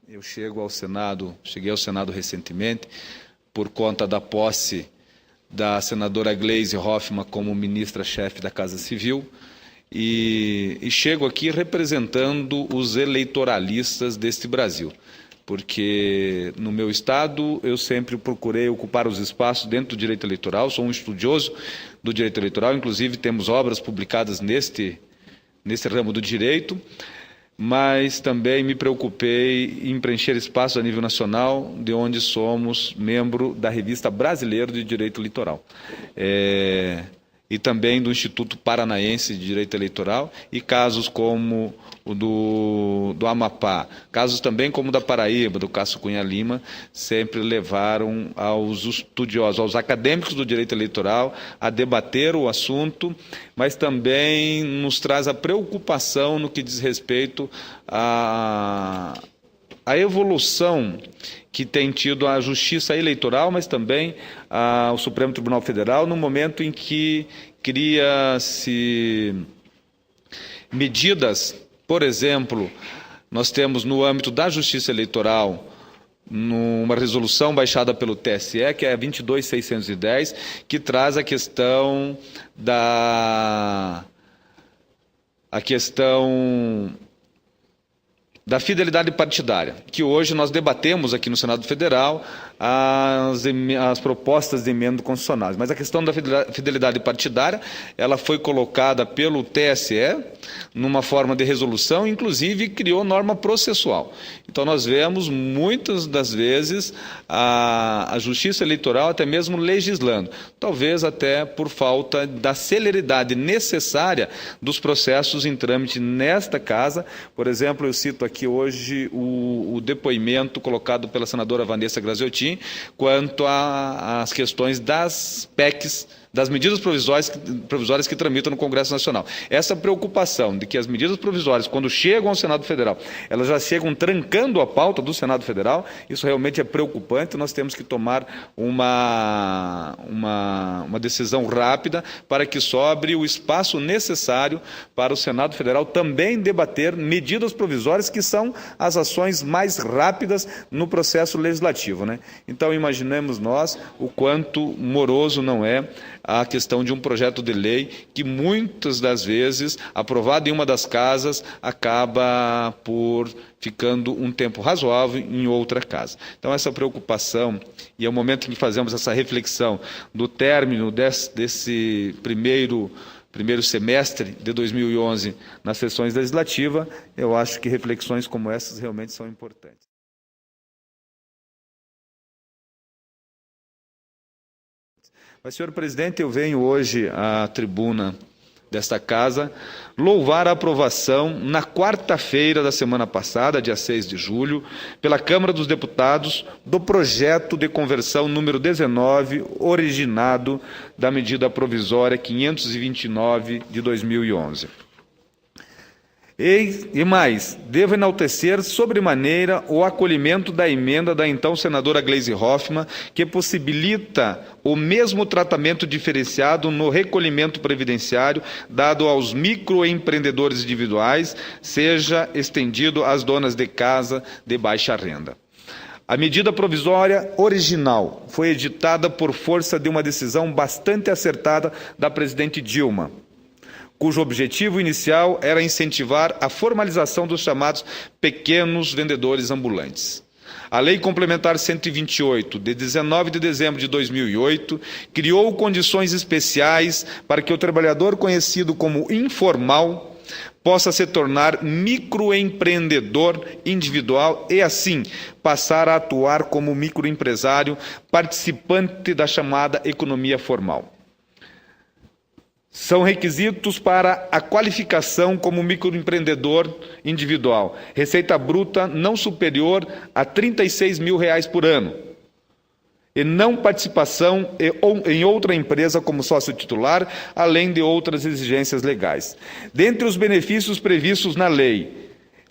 Eu cheguei ao Senado recentemente por conta da posse da senadora Gleisi Hoffmann como ministra-chefe da Casa Civil e chego aqui representando os eleitoralistas deste Brasil, porque no meu estado eu sempre procurei ocupar os espaços dentro do direito eleitoral, sou um estudioso do direito eleitoral, inclusive temos obras publicadas neste ramo do direito, mas também me preocupei em preencher espaços a nível nacional, de onde somos membro da Revista Brasileira de Direito Eleitoral. E também do Instituto Paranaense de Direito Eleitoral, e casos como o do Amapá, casos também como o da Paraíba, do Cássio Cunha Lima, sempre levaram aos estudiosos, aos acadêmicos do direito eleitoral a debater o assunto, mas também nos traz a preocupação no que diz respeito à evolução que tem tido a Justiça Eleitoral, mas também o Supremo Tribunal Federal, no momento em que cria-se medidas, por exemplo, nós temos no âmbito da Justiça Eleitoral, numa resolução baixada pelo TSE, que é a 22.610, que traz a questão da fidelidade partidária, que hoje nós debatemos aqui no Senado Federal as propostas de emenda constitucionais. Mas a questão da fidelidade partidária, ela foi colocada pelo TSE numa forma de resolução, inclusive criou norma processual. Então nós vemos muitas das vezes a Justiça Eleitoral até mesmo legislando, talvez até por falta da celeridade necessária dos processos em trâmite nesta casa. Por exemplo, eu cito aqui hoje o depoimento colocado pela senadora Vanessa Graziotin quanto às questões das PECs, das medidas provisórias que tramitam no Congresso Nacional. Essa preocupação de que as medidas provisórias, quando chegam ao Senado Federal, elas já chegam trancando a pauta do Senado Federal, isso realmente é preocupante. Nós temos que tomar uma decisão rápida para que sobre o espaço necessário para o Senado Federal também debater medidas provisórias, que são as ações mais rápidas no processo legislativo, né? Então, imaginemos nós o quanto moroso não é a questão de um projeto de lei que muitas das vezes, aprovado em uma das casas, acaba por ficando um tempo razoável em outra casa. Então essa preocupação, e é o momento em que fazemos essa reflexão do término desse primeiro semestre de 2011 nas sessões legislativas, eu acho que reflexões como essas realmente são importantes. Mas, senhor presidente, eu venho hoje à tribuna desta casa louvar a aprovação, na quarta-feira da semana passada, dia 6 de julho, pela Câmara dos Deputados, do projeto de conversão número 19, originado da medida provisória 529 de 2011. E mais, devo enaltecer sobremaneira o acolhimento da emenda da então senadora Gleisi Hoffmann, que possibilita o mesmo tratamento diferenciado no recolhimento previdenciário dado aos microempreendedores individuais, seja estendido às donas de casa de baixa renda. A medida provisória original foi editada por força de uma decisão bastante acertada da presidente Dilma, cujo objetivo inicial era incentivar a formalização dos chamados pequenos vendedores ambulantes. A Lei Complementar 128, de 19 de dezembro de 2008, criou condições especiais para que o trabalhador conhecido como informal possa se tornar microempreendedor individual e, assim, passar a atuar como microempresário participante da chamada economia formal. São requisitos para a qualificação como microempreendedor individual: receita bruta não superior a R$ 36 mil por ano, e não participação em outra empresa como sócio titular, além de outras exigências legais. Dentre os benefícios previstos na lei,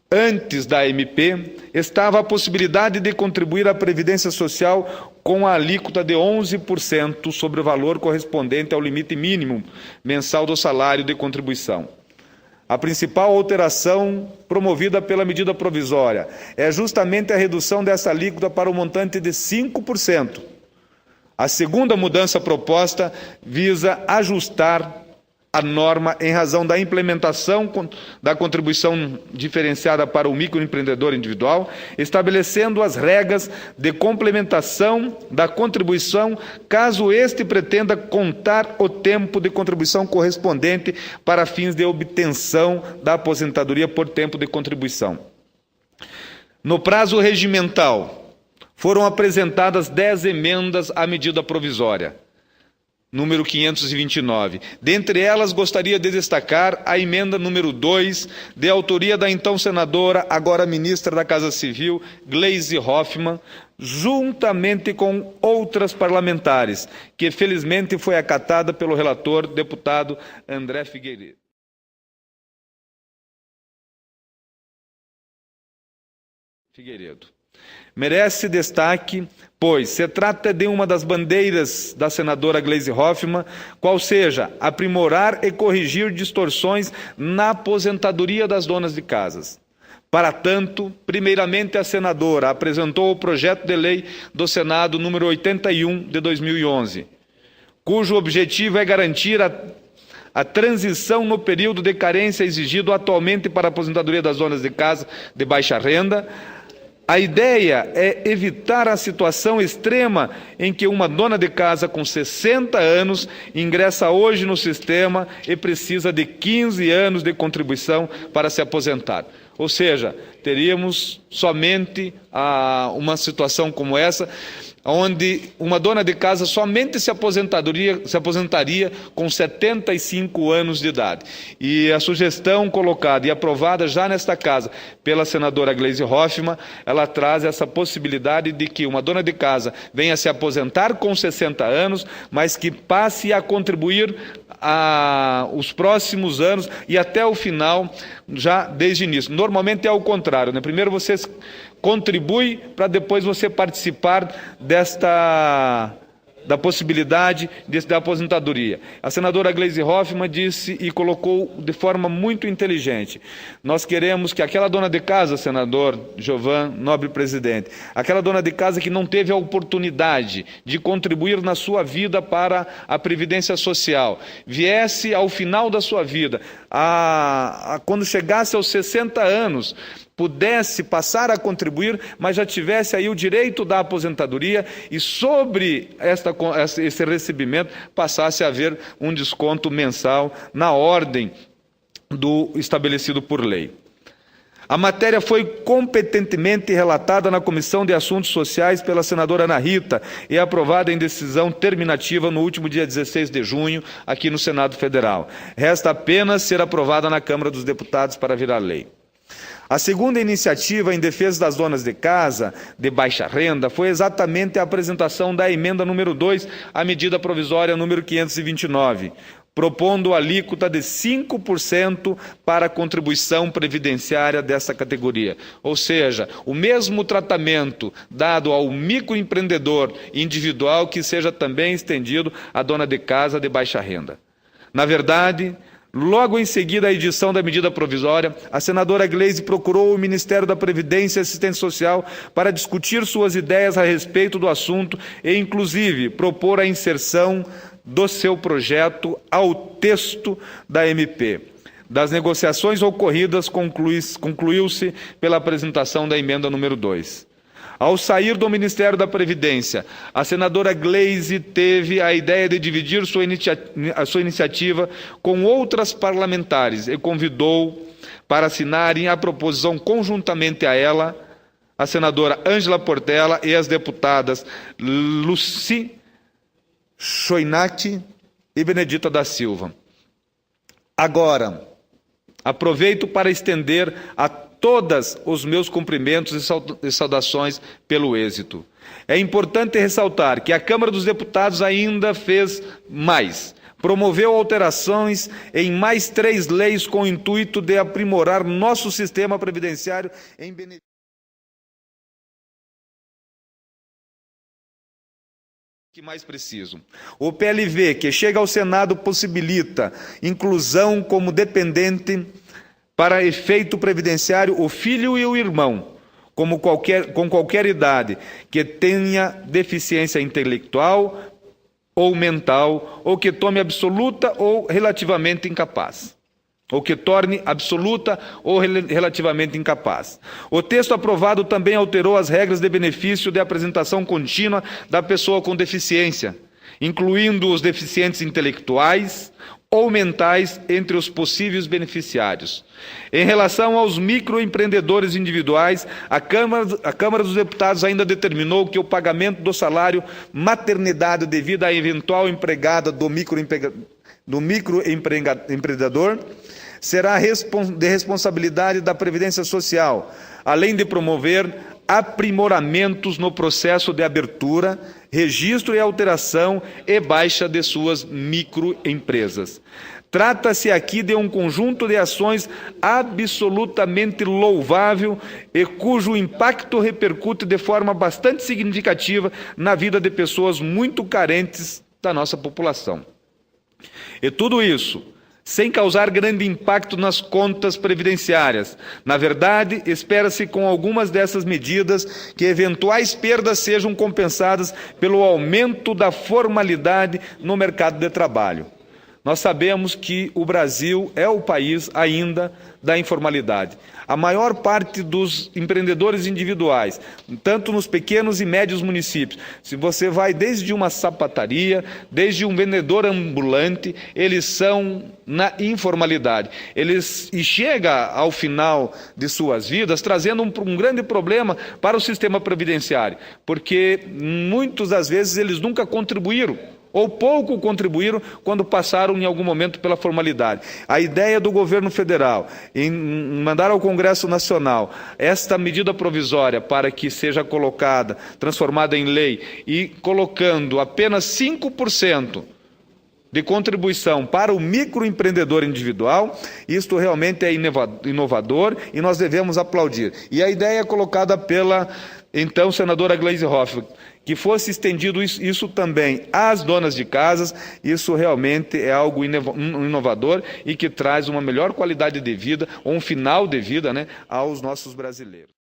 antes da MP, estava a possibilidade de contribuir à Previdência Social com a alíquota de 11% sobre o valor correspondente ao limite mínimo mensal do salário de contribuição. A principal alteração promovida pela medida provisória é justamente a redução dessa alíquota para o montante de 5%. A segunda mudança proposta visa ajustar a norma em razão da implementação da contribuição diferenciada para o microempreendedor individual, estabelecendo as regras de complementação da contribuição, caso este pretenda contar o tempo de contribuição correspondente para fins de obtenção da aposentadoria por tempo de contribuição. No prazo regimental, foram apresentadas 10 emendas à medida provisória número 529. Dentre elas, gostaria de destacar a emenda número 2, de autoria da então senadora, agora ministra da Casa Civil, Gleisi Hoffmann, juntamente com outras parlamentares, que felizmente foi acatada pelo relator, deputado André Figueiredo. Merece destaque, pois se trata de uma das bandeiras da senadora Gleisi Hoffmann, qual seja aprimorar e corrigir distorções na aposentadoria das donas de casas. Para tanto, primeiramente a senadora apresentou o projeto de lei do Senado número 81 de 2011, cujo objetivo é garantir a transição no período de carência exigido atualmente para a aposentadoria das donas de casa de baixa renda. A ideia é evitar a situação extrema em que uma dona de casa com 60 anos ingressa hoje no sistema e precisa de 15 anos de contribuição para se aposentar. Ou seja, teríamos somente uma situação como essa, onde uma dona de casa somente se aposentaria com 75 anos de idade. E a sugestão colocada e aprovada já nesta casa pela senadora Gleisi Hoffmann, ela traz essa possibilidade de que uma dona de casa venha se aposentar com 60 anos, mas que passe a contribuir os próximos anos e até o final, já desde o início. Normalmente é o contrário, né? Primeiro você contribui para depois você participar da possibilidade da aposentadoria. A senadora Gleisi Hoffmann disse e colocou de forma muito inteligente: nós queremos que aquela dona de casa, senador Giovan, nobre presidente, aquela dona de casa que não teve a oportunidade de contribuir na sua vida para a Previdência Social, viesse ao final da sua vida, quando chegasse aos 60 anos, pudesse passar a contribuir, mas já tivesse aí o direito da aposentadoria e sobre esse recebimento passasse a haver um desconto mensal na ordem do estabelecido por lei. A matéria foi competentemente relatada na Comissão de Assuntos Sociais pela senadora Ana Rita e aprovada em decisão terminativa no último dia 16 de junho, aqui no Senado Federal. Resta apenas ser aprovada na Câmara dos Deputados para virar lei. A segunda iniciativa em defesa das donas de casa de baixa renda foi exatamente a apresentação da emenda número 2 à medida provisória número 529, propondo a alíquota de 5% para a contribuição previdenciária dessa categoria. Ou seja, o mesmo tratamento dado ao microempreendedor individual que seja também estendido à dona de casa de baixa renda. Na verdade, logo em seguida à edição da medida provisória, a senadora Gleisi procurou o Ministério da Previdência e Assistência Social para discutir suas ideias a respeito do assunto e, inclusive, propor a inserção do seu projeto ao texto da MP. Das negociações ocorridas, concluiu-se pela apresentação da emenda número 2. Ao sair do Ministério da Previdência, a senadora Gleisi teve a ideia de dividir a sua iniciativa com outras parlamentares e convidou para assinarem a proposição conjuntamente a ela, a senadora Ângela Portela e as deputadas Lucy Choinati e Benedita da Silva. Agora, aproveito para estender a todos os meus cumprimentos e saudações pelo êxito. É importante ressaltar que a Câmara dos Deputados ainda fez mais. Promoveu alterações em mais 3 leis com o intuito de aprimorar nosso sistema previdenciário em benefício que mais preciso. O PLV, que chega ao Senado, possibilita inclusão como dependente para efeito previdenciário o filho e o irmão, com qualquer idade, que tenha deficiência intelectual ou mental, ou que tome absoluta ou relativamente incapaz. Ou que torne absoluta ou relativamente incapaz. O texto aprovado também alterou as regras de benefício de apresentação contínua da pessoa com deficiência, incluindo os deficientes intelectuais ou mentais entre os possíveis beneficiários. Em relação aos microempreendedores individuais, a Câmara dos Deputados ainda determinou que o pagamento do salário maternidade devido à eventual empregada do microempreendedor será de responsabilidade da Previdência Social, além de promover aprimoramentos no processo de abertura, registro e alteração e baixa de suas microempresas. Trata-se aqui de um conjunto de ações absolutamente louvável e cujo impacto repercute de forma bastante significativa na vida de pessoas muito carentes da nossa população. E tudo isso sem causar grande impacto nas contas previdenciárias. Na verdade, espera-se com algumas dessas medidas que eventuais perdas sejam compensadas pelo aumento da formalidade no mercado de trabalho. Nós sabemos que o Brasil é o país ainda da informalidade. A maior parte dos empreendedores individuais, tanto nos pequenos e médios municípios, se você vai desde uma sapataria, desde um vendedor ambulante, eles são na informalidade. E chega ao final de suas vidas trazendo um grande problema para o sistema previdenciário, porque muitas das vezes eles nunca contribuíram, ou pouco contribuíram quando passaram em algum momento pela formalidade. A ideia do governo federal em mandar ao Congresso Nacional esta medida provisória para que seja colocada, transformada em lei e colocando apenas 5% de contribuição para o microempreendedor individual, isto realmente é inovador e nós devemos aplaudir. E a ideia é colocada pela, então, senadora Gleisi Hoffmann, que fosse estendido isso também às donas de casas, isso realmente é algo inovador e que traz uma melhor qualidade de vida, ou um final de vida, aos nossos brasileiros.